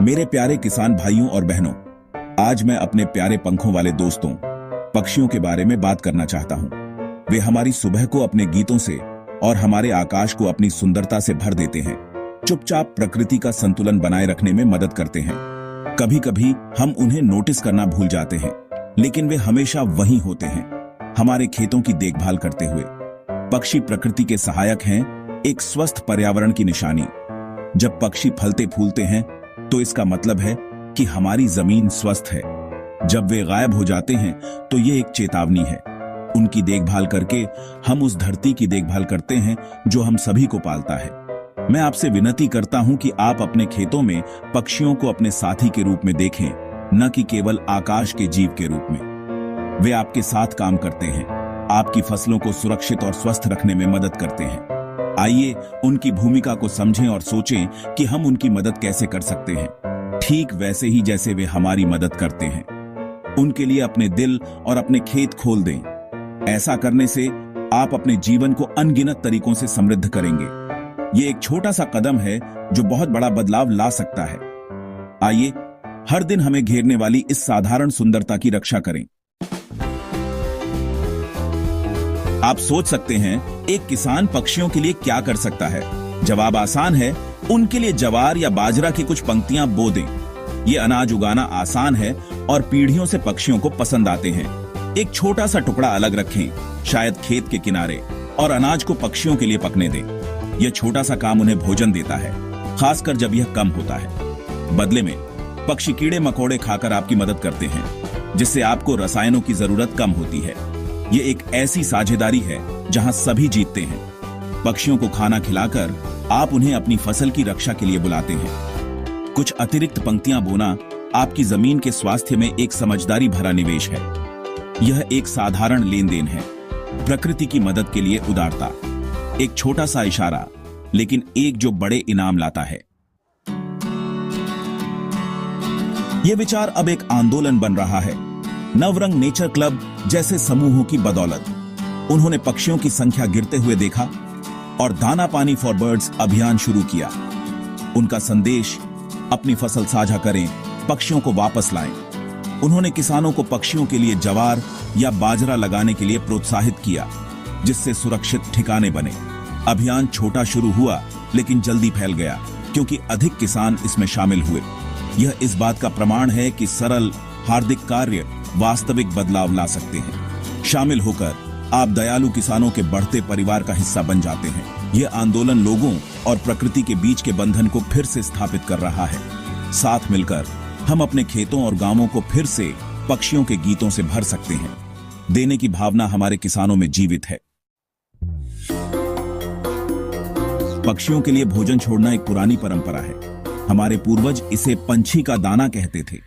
मेरे प्यारे किसान भाइयों और बहनों, आज मैं अपने प्यारे पंखों वाले दोस्तों पक्षियों के बारे में बात करना चाहता हूं। वे हमारी सुबह को अपने गीतों से और हमारे आकाश को अपनी सुंदरता से भर देते हैं। चुपचाप प्रकृति का संतुलन बनाए रखने में मदद करते हैं। कभी कभी हम उन्हें नोटिस करना भूल जाते हैं, लेकिन वे हमेशा वहीं होते हैं, हमारे खेतों की देखभाल करते हुए। पक्षी प्रकृति के सहायक हैं, एक स्वस्थ पर्यावरण की निशानी। जब पक्षी फलते फूलते हैं तो इसका मतलब है कि हमारी जमीन स्वस्थ है। जब वे गायब हो जाते हैं तो ये एक चेतावनी है। उनकी देखभाल करके हम उस धरती की देखभाल करते हैं जो हम सभी को पालता है। मैं आपसे विनती करता हूं कि आप अपने खेतों में पक्षियों को अपने साथी के रूप में देखें, न कि केवल आकाश के जीव के रूप में। वे आपके साथ काम करते हैं, आपकी फसलों को सुरक्षित और स्वस्थ रखने में मदद करते हैं। आइए उनकी भूमिका को समझें और सोचें कि हम उनकी मदद कैसे कर सकते हैं, ठीक वैसे ही जैसे वे हमारी मदद करते हैं। उनके लिए अपने दिल और अपने खेत खोल दें। ऐसा करने से आप अपने जीवन को अनगिनत तरीकों से समृद्ध करेंगे। ये एक छोटा सा कदम है जो बहुत बड़ा बदलाव ला सकता है। आइए हर दिन हमें घेरने वाली इस साधारण सुंदरता की रक्षा करें। आप सोच सकते हैं, एक किसान पक्षियों के लिए क्या कर सकता है? जवाब आसान है, उनके लिए ज्वार या बाजरा की कुछ पंक्तियां बो दें। ये अनाज उगाना आसान है और पीढ़ियों से पक्षियों को पसंद आते हैं। एक छोटा सा टुकड़ा अलग रखें, शायद खेत के किनारे, और अनाज को पक्षियों के लिए पकने दें। यह छोटा सा काम उन्हें भोजन देता है, खासकर जब यह कम होता है। बदले में पक्षी कीड़े मकोड़े खाकर आपकी मदद करते हैं, जिससे आपको रसायनों की जरूरत कम होती है। ये एक ऐसी साझेदारी है जहां सभी जीतते हैं। पक्षियों को खाना खिलाकर आप उन्हें अपनी फसल की रक्षा के लिए बुलाते हैं। कुछ अतिरिक्त पंक्तियां बोना आपकी जमीन के स्वास्थ्य में एक समझदारी भरा निवेश है। यह एक साधारण लेन देन है, प्रकृति की मदद के लिए उदारता। एक छोटा सा इशारा, लेकिन एक जो बड़े इनाम लाता है। यह विचार अब एक आंदोलन बन रहा है। नवरंग नेचर क्लब जैसे समूहों की बदौलत उन्होंने पक्षियों की संख्या गिरते हुए देखा और दाना पानी फॉर बर्ड्स अभियान शुरू किया। उनका संदेश, अपनी फसल साझा करें, पक्षियों को वापस लाएं। उन्होंने किसानों को पक्षियों के लिए ज्वार या बाजरा लगाने के लिए प्रोत्साहित किया, जिससे सुरक्षित ठिकाने बने। अभियान छोटा शुरू हुआ, लेकिन जल्दी फैल गया क्योंकि अधिक किसान इसमें शामिल हुए। यह इस बात का प्रमाण है कि सरल हार्दिक कार्य वास्तविक बदलाव ला सकते हैं। शामिल होकर आप दयालु किसानों के बढ़ते परिवार का हिस्सा बन जाते हैं। यह आंदोलन लोगों और प्रकृति के बीच के बंधन को फिर से स्थापित कर रहा है। साथ मिलकर हम अपने खेतों और गांवों को फिर से पक्षियों के गीतों से भर सकते हैं। देने की भावना हमारे किसानों में जीवित है। पक्षियों के लिए भोजन छोड़ना एक पुरानी परंपरा है। हमारे पूर्वज इसे पंछी का दाना कहते थे।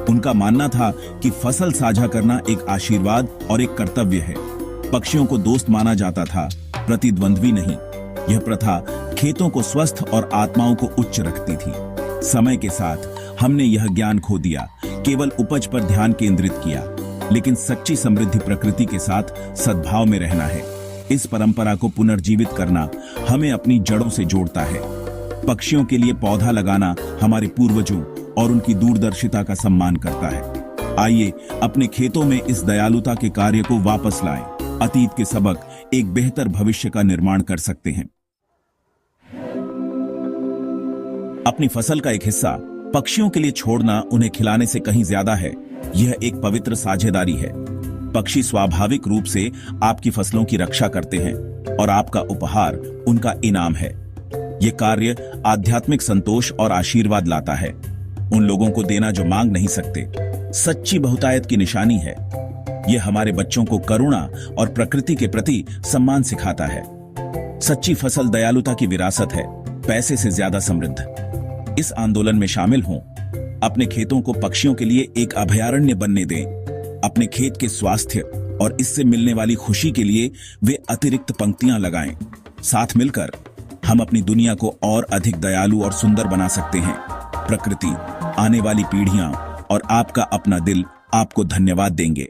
उनका मानना था कि फसल साझा करना एक आशीर्वाद और एक कर्तव्य है। पक्षियों को दोस्त माना जाता था, प्रतिद्वंद्वी नहीं। यह प्रथा खेतों को स्वस्थ और आत्माओं को उच्च रखती थी। समय के साथ हमने यह ज्ञान खो दिया, केवल उपज पर ध्यान केंद्रित किया। लेकिन सच्ची समृद्धि प्रकृति के साथ सद्भाव में रहना है। इस परंपरा को पुनर्जीवित करना हमें अपनी जड़ों से जोड़ता है। पक्षियों के लिए पौधा लगाना हमारे पूर्वजों और उनकी दूरदर्शिता का सम्मान करता है। आइए अपने खेतों में इस दयालुता के कार्य को वापस लाएं। अतीत के सबक एक बेहतर भविष्य का निर्माण कर सकते हैं। अपनी फसल का एक हिस्सा पक्षियों के लिए छोड़ना उन्हें खिलाने से कहीं ज्यादा है। यह एक पवित्र साझेदारी है। पक्षी स्वाभाविक रूप से आपकी फसलों की रक्षा करते हैं और आपका उपहार उनका इनाम है। यह कार्य आध्यात्मिक संतोष और आशीर्वाद लाता है। उन लोगों को देना जो मांग नहीं सकते, सच्ची बहुतायत की निशानी है। यह हमारे बच्चों को करुणा और प्रकृति के प्रति सम्मान सिखाता है। सच्ची फसल दयालुता की विरासत है, पैसे से ज्यादा समृद्ध। इस आंदोलन में शामिल हों। अपने खेतों को पक्षियों के लिए एक अभयारण्य बनने दें। अपने खेत के स्वास्थ्य और इससे मिलने वाली खुशी के लिए वे अतिरिक्त पंक्तियां लगाएं। साथ मिलकर हम अपनी दुनिया को और अधिक दयालु और सुंदर बना सकते हैं। प्रकृति, आने वाली पीढ़ियां और आपका अपना दिल आपको धन्यवाद देंगे।